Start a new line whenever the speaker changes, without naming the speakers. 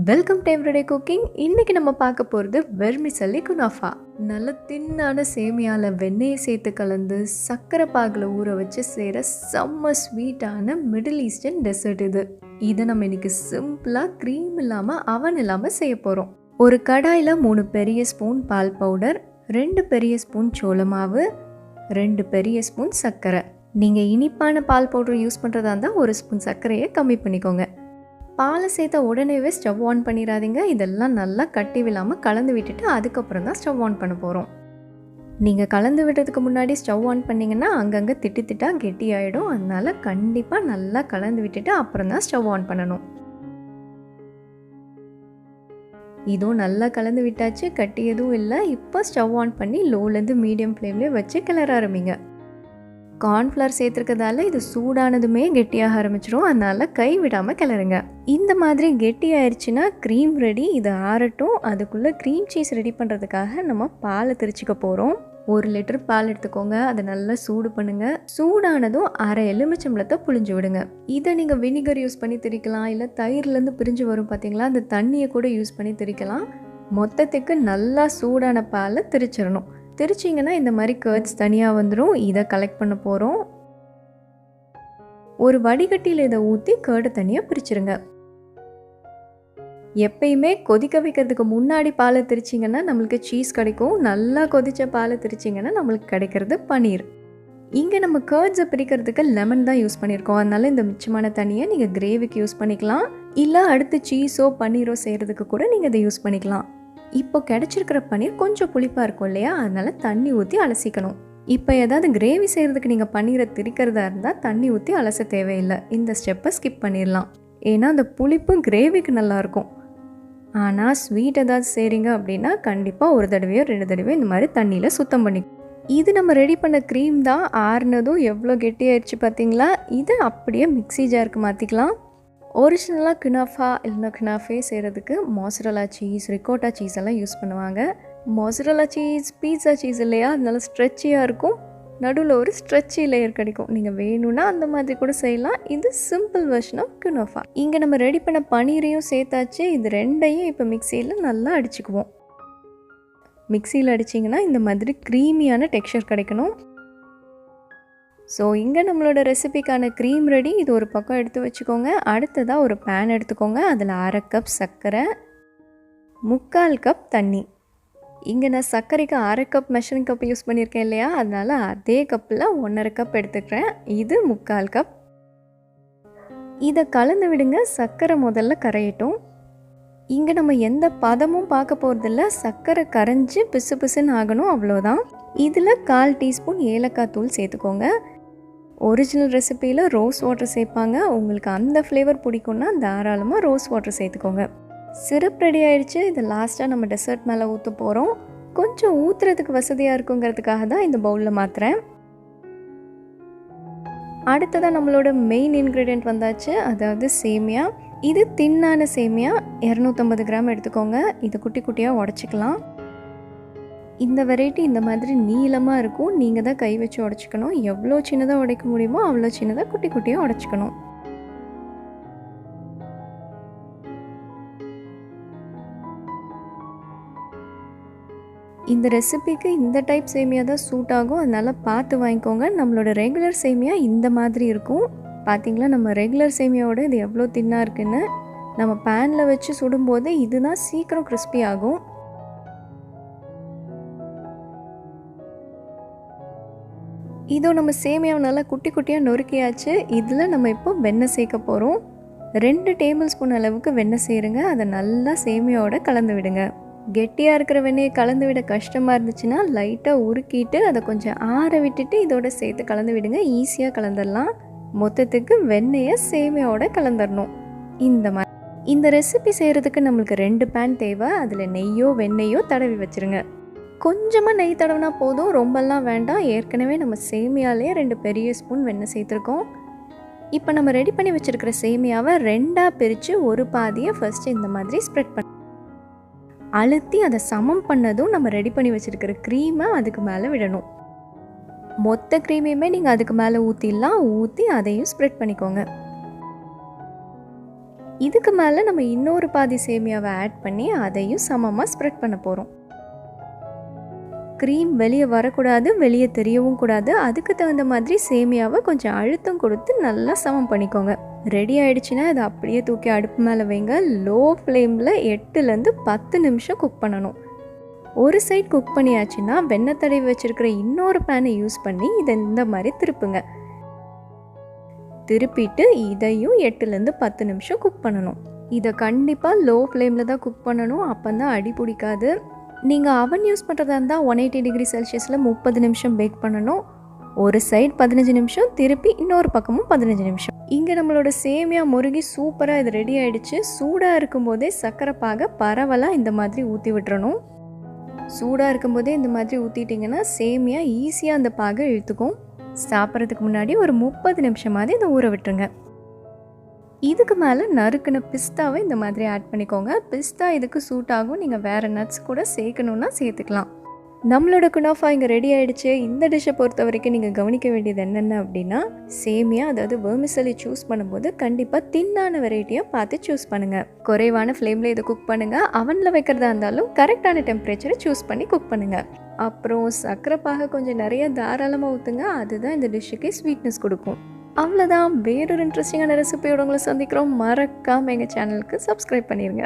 Welcome to everyday cooking. இன்றைக்கி நம்ம பார்க்க போகிறது வெர்மிcelli குனாஃபா. நல்ல தின்னான சேமியாவில் வெண்ணெயை சேர்த்து கலந்து சர்க்கரை பாகில் ஊற வச்சு செய்கிற செம்ம ஸ்வீட்டான மிடில் ஈஸ்டர்ன் டெசர்ட் இது. இதை நம்ம இன்றைக்கி சிம்பிளாக க்ரீம் இல்லாமல் அவன் இல்லாமல் செய்ய போகிறோம். ஒரு கடாயில் 3 பெரிய ஸ்பூன் பால் பவுடர், 2 பெரிய ஸ்பூன் சோள மாவு, 2 பெரிய ஸ்பூன் சர்க்கரை. நீங்கள் இனிப்பான பால் பவுடர் யூஸ் பண்ணுறதா இருந்தால் 1 ஸ்பூன் சர்க்கரையை கம்மி பண்ணிக்கோங்க. பாலை சேர்த்த உடனேவே ஸ்டவ் ஆன் பண்ணிடாதீங்க. இதெல்லாம் நல்லா கட்டி விழாமல் கலந்து விட்டுட்டு அதுக்கப்புறம் தான் ஸ்டவ் ஆன் பண்ண போகிறோம். நீங்கள் கலந்து விடுறதுக்கு முன்னாடி ஸ்டவ் ஆன் பண்ணிங்கன்னா அங்கங்கே திட்டாக கெட்டி ஆகிடும். அதனால் கண்டிப்பாக நல்லா கலந்து விட்டுட்டு அப்புறம் தான் ஸ்டவ் ஆன் பண்ணணும். இதுவும் நல்லா கலந்து விட்டாச்சு, கட்டி எதுவும் இல்லை. இப்போ ஸ்டவ் ஆன் பண்ணி லோலேருந்து மீடியம் ஃப்ளேம்லேயே வச்சு கிளற ஆரம்பிங்க. கார்ன்ஃப்ளவர் சேர்த்துருக்கதால இது சூடானதுமே கெட்டியாக ஆரம்பிச்சிடும். அதனால் கை விடாமல் கிளறுங்க. இந்த மாதிரி கெட்டி ஆயிடுச்சுன்னா க்ரீம் ரெடி. இது ஆறட்டும். அதுக்குள்ளே க்ரீம் சீஸ் ரெடி பண்ணுறதுக்காக நம்ம பாலை திரிச்சிக்க போகிறோம். 1 லிட்டர் பால் எடுத்துக்கோங்க. அதை நல்லா சூடு பண்ணுங்கள். சூடானதும் அரை எலுமிச்சம்பழத்தை புழிஞ்சு விடுங்க. இதை நீங்கள் வினிகர் யூஸ் பண்ணி திரிக்கலாம், இல்லை தயிர்லேருந்து பிரிஞ்சு வரும் பார்த்தீங்களா, அந்த தண்ணியை கூட யூஸ் பண்ணி திரிக்கலாம். மொத்தத்துக்கு நல்லா சூடான பாலை திரிச்சிடணும். திரிச்சிங்கன்னா இந்த மாதிரி கர்ட்ஸ் தனியாக வந்துடும். இதை கலெக்ட் பண்ண போகிறோம். ஒரு வடிகட்டியில் இதை ஊற்றி கர்டை தனியாக பிரிச்சுருங்க. எப்பயுமே கொதிக்க வைக்கிறதுக்கு முன்னாடி பாலை திரிச்சிங்கன்னா நம்மளுக்கு சீஸ் கிடைக்கும். நல்லா கொதித்த பாலை திரிச்சிங்கன்னா நம்மளுக்கு கிடைக்கிறது பன்னீர். இங்கே நம்ம கர்ட்ஸை பிரிக்கிறதுக்கு லெமன் தான் யூஸ் பண்ணியிருக்கோம். அதனால இந்த மிச்சமான தண்ணியை நீங்கள் கிரேவிக்கு யூஸ் பண்ணிக்கலாம், இல்லை அடுத்து சீஸோ பன்னீரோ செய்கிறதுக்கு கூட நீங்கள் இதை யூஸ் பண்ணிக்கலாம். இப்போ கிடச்சிருக்கிற பன்னீர் கொஞ்சம் புளிப்பாக இருக்கும் இல்லையா, அதனால் தண்ணி ஊற்றி அலசிக்கணும். இப்போ ஏதாவது கிரேவி செய்கிறதுக்கு நீங்கள் பன்னீரை திரிக்கிறதா இருந்தால் தண்ணி ஊற்றி அலச தேவையில்லை. இந்த ஸ்டெப்பை ஸ்கிப் பண்ணிடலாம். ஏன்னா அந்த புளிப்பு கிரேவிக்கு நல்லாயிருக்கும். ஆனால் ஸ்வீட் ஏதாவது செய்கிறீங்க அப்படின்னா கண்டிப்பாக 1 தடவையோ 2 தடவையோ இந்த மாதிரி தண்ணியில் சுத்தம் பண்ணி. இது நம்ம ரெடி பண்ண க்ரீம் தான். ஆறுனதும் எவ்வளோ கெட்டியாயிடுச்சு பார்த்தீங்களா. இதை அப்படியே மிக்ஸி ஜாருக்கு மாற்றிக்கலாம். ஒரிஜினலாக குனாஃபா இல்லைனா குனாஃபே செய்கிறதுக்கு மொசரல்லா சீஸ், ரிகோட்டா சீஸ் எல்லாம் யூஸ் பண்ணுவாங்க. மொசரல்லா சீஸ் பீட்சா சீஸ் இல்லையா, அதனால ஸ்ட்ரெச்சியாக இருக்கும். நடுவில் ஒரு ஸ்ட்ரெச்சி லேயர் கிடைக்கும். நீங்கள் வேணும்னா அந்த மாதிரி கூட செய்யலாம். இது சிம்பிள் வெர்ஷன் ஆஃப் குனாஃபா. இங்கே நம்ம ரெடி பண்ண பன்னீரையும் சேர்த்தாச்சு. இது ரெண்டையும் இப்போ மிக்சியில் நல்லா அடிச்சுக்குவோம். மிக்சியில் அடிச்சிங்கன்னா இந்த மாதிரி க்ரீமியான டெக்ஸ்சர் கிடைக்கணும். ஸோ இங்கே நம்மளோட ரெசிபிக்கான க்ரீம் ரெடி. இது ஒரு பக்கம் எடுத்து வச்சுக்கோங்க. அடுத்ததாக ஒரு பேன் எடுத்துக்கோங்க. அதில் 1/2 கப் சர்க்கரை, 3/4 கப் தண்ணி. இங்கே நான் சர்க்கரைக்கு 1/2 கப் மெஷரிங் கப் யூஸ் பண்ணியிருக்கேன் இல்லையா, அதனால் அதே கப்பில் 1/2 கப் எடுத்துக்கிறேன். இது 3/4 கப். இதை கலந்து விடுங்க. சர்க்கரை முதல்ல கரையட்டும். இங்கே நம்ம எந்த பதமும் பார்க்க போகிறதில்ல. சர்க்கரை கரைஞ்சி பிசு பிசுன்னு ஆகணும், அவ்வளோதான். இதில் 1/4 டீஸ்பூன் ஏலக்காய் தூள் சேர்த்துக்கோங்க. ஒரிஜினல் ரெசிப்பியில் ரோஸ் வாட்டர் சேர்ப்பாங்க. உங்களுக்கு அந்த ஃப்ளேவர் பிடிக்கும்னா தாராளமாக ரோஸ் வாட்டர் சேர்த்துக்கோங்க. சிரப் ரெடி ஆகிடுச்சு. இதை லாஸ்ட்டாக நம்ம டெசர்ட் மேலே ஊற்ற போகிறோம். கொஞ்சம் ஊற்றுறதுக்கு வசதியாக இருக்குங்கிறதுக்காக தான் இந்த பவுலில் மாற்றுறேன். அடுத்ததாக நம்மளோட மெயின் இன்க்ரீடியன்ட் வந்தாச்சு, அதாவது சேமியா. இது தின்னான சேமியா 250 கிராம் எடுத்துக்கோங்க. இதை குட்டி குட்டியாக உடச்சிக்கலாம். இந்த வெரைட்டி இந்த மாதிரி நீளமாக இருக்கும். நீங்கள் தான் கை வச்சு உடச்சிக்கணும். எவ்வளோ சின்னதாக உடைக்க முடியுமோ அவ்வளோ சின்னதாக குட்டி குட்டியாக உடச்சிக்கணும். இந்த ரெசிபிக்கு இந்த டைப் சேமியா தான் சூட் ஆகும். அதனால் பார்த்து வாங்கிக்கோங்க. நம்மளோட ரெகுலர் சேமியா இந்த மாதிரி இருக்கும். பார்த்திங்களா, நம்ம ரெகுலர் சேமியாவோட இது எவ்வளோ தின்னாக இருக்குன்னு. நம்ம பேனில் வச்சு சுடும்போது இதுதான் சீக்கிரம் கிறிஸ்பி ஆகும். இதோ நம்ம சேமியாவை நல்லா குட்டி குட்டியாக நொறுக்கியாச்சு. இதில் நம்ம இப்போ வெண்ணெய் சேர்க்க போகிறோம். 2 டேபிள் ஸ்பூன் அளவுக்கு வெண்ணெய் சேருங்க. அதை நல்லா சேமியாவோட கலந்து விடுங்க. கெட்டியாக இருக்கிற வெண்ணெயை கலந்து விட கஷ்டமாக இருந்துச்சுன்னா லைட்டாக உருக்கிட்டு அதை கொஞ்சம் ஆற விட்டுட்டு இதோட சேர்த்து கலந்து விடுங்க. ஈஸியாக கலந்துடலாம். மொத்தத்துக்கு வெண்ணெயை சேமியாவோட கலந்துடணும். இந்த ரெசிபி செய்கிறதுக்கு நம்மளுக்கு 2 பேன் தேவை. அதில் நெய்யோ வெண்ணெய்யோ தடவி வச்சுருங்க. கொஞ்சமாக நெய் தடவினா போதும், ரொம்பலாம் வேண்டாம். ஏற்கனவே நம்ம சேமியாலே 2 பெரிய ஸ்பூன் வெண்ணெய் சேர்த்துருக்கோம். இப்போ நம்ம ரெடி பண்ணி வச்சுருக்கிற சேமியாவை 2ஆக பிரித்து ஒரு பாதியை ஃபஸ்ட்டு இந்த மாதிரி ஸ்ப்ரெட் பண்ண அழுத்தி அதை சமம் பண்ணதும் நம்ம ரெடி பண்ணி வச்சுருக்கிற க்ரீமை அதுக்கு மேலே விடணும். மொத்த க்ரீமையுமே நீங்கள் அதுக்கு மேலே ஊற்றிடலாம். ஊற்றி அதையும் ஸ்ப்ரெட் பண்ணிக்கோங்க. இதுக்கு மேலே நம்ம இன்னொரு பாதி சேமியாவை ஆட் பண்ணி அதையும் சமமாக ஸ்ப்ரெட் பண்ண போகிறோம். க்ரீம் வெளியே வரக்கூடாது, வெளியே தெரியவும் கூடாது. அதுக்கு தகுந்த மாதிரி சேமியாவை கொஞ்சம் அழுத்தம் கொடுத்து நல்லா சமம் பண்ணிக்கோங்க. ரெடி ஆகிடுச்சுன்னா அதை அப்படியே தூக்கி அடுப்பு மேலே வைங்க. லோ ஃப்ளேமில் 8லேருந்து 10 நிமிஷம் குக் பண்ணணும். ஒரு சைட் குக் பண்ணியாச்சுன்னா வெண்ணெய் தடவி வச்சுருக்கிற இன்னொரு பேனை யூஸ் பண்ணி இதை இந்த மாதிரி திருப்புங்க. திருப்பிட்டு இதையும் 8லேருந்து 10 நிமிஷம் குக் பண்ணணும். இதை கண்டிப்பாக லோ ஃப்ளேமில் தான் குக் பண்ணணும், அப்போ தான் அடி பிடிக்காது. நீங்கள் அவன் யூஸ் பண்ணுறதா இருந்தால் 180 டிகிரி செல்சியஸில் 30 நிமிஷம் பேக் பண்ணணும். ஒரு சைட் 15 நிமிஷம், திருப்பி இன்னொரு பக்கமும் 15 நிமிஷம். இங்கே நம்மளோட சேமியா முருகி சூப்பராக இது ரெடி ஆகிடுச்சு. சூடாக இருக்கும்போதே சர்க்கரை பாகை பரவலாக இந்த மாதிரி ஊற்றி விட்டுறணும். சூடாக இருக்கும்போதே இந்த மாதிரி ஊற்றிட்டிங்கன்னா சேமியா ஈஸியாக அந்த பாகை இழுத்துக்கும். சாப்பிட்றதுக்கு முன்னாடி ஒரு 30 நிமிஷமாவது இதை ஊற விட்டுருங்க. இதுக்கு மேலே நறுக்குன பிஸ்தாவை இந்த மாதிரி ஆட் பண்ணிக்கோங்க. பிஸ்தா இதுக்கு சூட் ஆகும். நீங்கள் வேறு நட்ஸ் கூட சேர்க்கணுன்னா சேர்த்துக்கலாம். நம்மளோட குனாஃபா இங்கே ரெடி ஆகிடுச்சு. இந்த டிஷ்ஷை பொறுத்த வரைக்கும் நீங்கள் கவனிக்க வேண்டியது என்னென்ன அப்படின்னா, சேமியா அதாவது வெர்மிசெல்லி சூஸ் பண்ணும்போது கண்டிப்பாக தின்னான வெரைட்டியாக பார்த்து சூஸ் பண்ணுங்கள். குறைவான ஃப்ளேமில் இதை குக் பண்ணுங்கள். அவனில் வைக்கிறதா இருந்தாலும் கரெக்டான டெம்பரேச்சரை சூஸ் பண்ணி குக் பண்ணுங்கள். அப்புறம் சர்க்கரை பாகை கொஞ்சம் நிறைய தாராளமாக ஊற்றுங்க. அதுதான் இந்த டிஷ்ஷுக்கு ஸ்வீட்னஸ் கொடுக்கும். அவ்வளோதான். வேறொரு இன்ட்ரெஸ்டிங்கான ரெசிபியோட உங்களை சந்திக்கிறோம். மறக்காமல் எங்கள் சேனலுக்கு சப்ஸ்கிரைப் பண்ணிடுங்க.